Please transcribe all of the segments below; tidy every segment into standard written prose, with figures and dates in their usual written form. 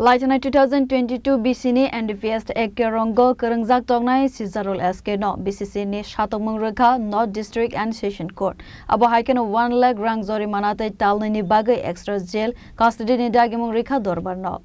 Laitana 2022 BC ni NDPS ek rongo kerengjak tongnai Sizarul SK no BCC ni Shatokmung Rekha North District and Session Court abo haiken 1 lakh rang jorimana tai talni ni bagai extra jail custody ni dagimung Rekha dorbar no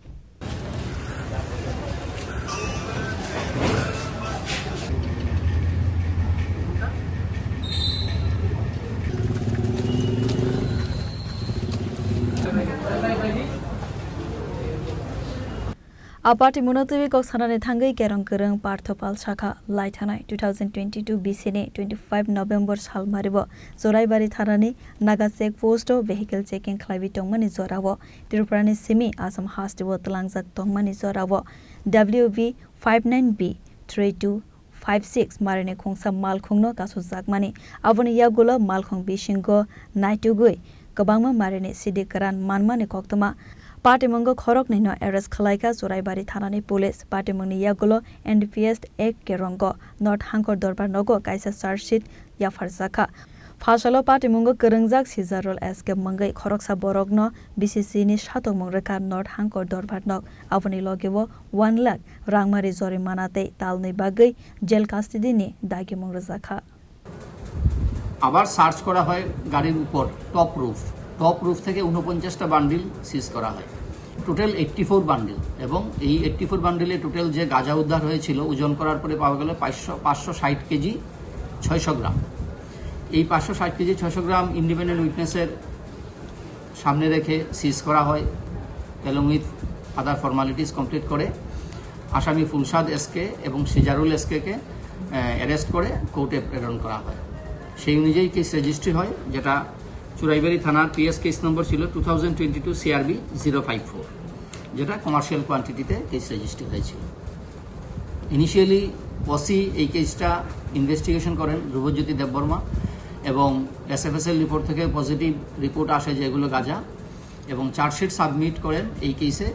Apati Munativi Kok Sanani Thangai Kerong Kereng Parthopal Shakha Laithanai 2022 BC ni 25 November Sal Maribo Zoraibari Tharani Naga Check Post Vehicle Checking Khlaibi Tongmani Zorawo Tirupurani Simi Assam Hastibo Tlangjak Tongmani Zorawo WV 59B 3256 Marine Khongsa Malkhongno Kasu Zakmani Avoni Yagulo Malkhong Bishingo Naitugui Kabangma Marine Sidikaran Manmani Koktama Patimonggo Khorok Nino arrest Khalaika Zoraibari Thanani Police Patimongni Yagulo NDPS ek Kerongo North Hangkor Dorbar Nogo Kaisa charge sheet Yafar Zakha Phasalo Patimonggo Kerengjak Sizarul SK Mangai Khoroksa Borogno BCC ni Shatokmung Rekha North Hangkor Dorbar Nog Avoni Logevo 1 lakh Rangmari Jorimanate Talni Bagai jail custody ni Dagimung Zakha আবার search করা হয় গাড়ির উপর top roof থেকে 49টা bundle সিজ করা হয় total 84 bundle এবং এই 84 বান্ডিলে টোটাল যে গাঁজা উদ্ধার হয়েছিল ওজন করার পরে পাওয়া গেল 560 কেজি 600 গ্রাম এই 560 কেজি 600 গ্রাম ইন্ডিপেন্ডেন্ট উইটনেসের সামনে রেখে সিজ করা হয় along with other formalities complete করে আসামি ফুলশাদ এসকে এবং সিজারুল এসকে কে অ্যারেস্ট করে কোর্টে প্রেরণ করা হয় সেই অনুযায়ী কেস রেজিস্ট্রি হয় যেটা চুরাইবাড়ি থানার পিএস কেস নম্বর ছিল 2022 CRB 054 যেটা কমার্শিয়াল কোয়ান্টিটিতে কেস রেজিস্ট্রি হয়েছিল ইনিশিয়ালি ওসি এই কেসটা ইনভেস্টিগেশন করেন ধ্রুবজ্যোতি দেববর্মা এবং এসএফএসএল রিপোর্ট থেকে পজিটিভ রিপোর্ট আসে যেগুলো গাঁজা এবং চার্জশিট সাবমিট করেন এই কেসে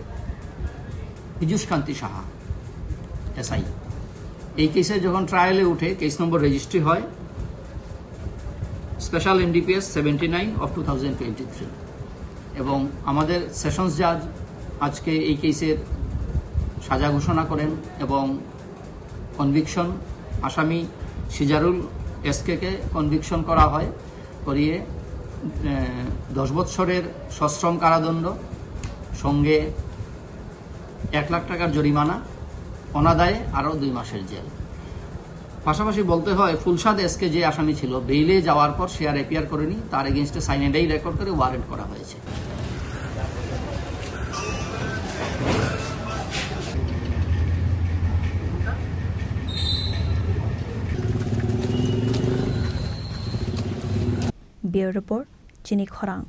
পীযূষ কান্তি সাহা এসআই এই কেসে যখন ট্রায়ালে উঠে কেস নম্বর রেজিস্ট্রি হয় স্পেশাল NDPS 79 of 2023 এবং আমাদের সেশনস জাজ আজকে এই কেসের সাজা ঘোষণা করেন এবং কনভিকশন আসামি সিজারুল এসকে কে কনভিকশন করা হয় করিয়ে 10 বছরের সশ্রম কারাদণ্ড সঙ্গে 1 লাখ টাকার জরিমানা অনাদায়ে আরও 2 মাসের জেল পাশাপাশি বলতে হয় ফুলশাদ এসকে যে আসামি ছিল বেইলে যাওয়ার পর সে আর অ্যাপিয়ার করেনি তার এগেইনস্টে সাইনেডাই রেকর্ড করে ওয়ারেন্ট করা হয়েছে Bureau Report Chini Khorang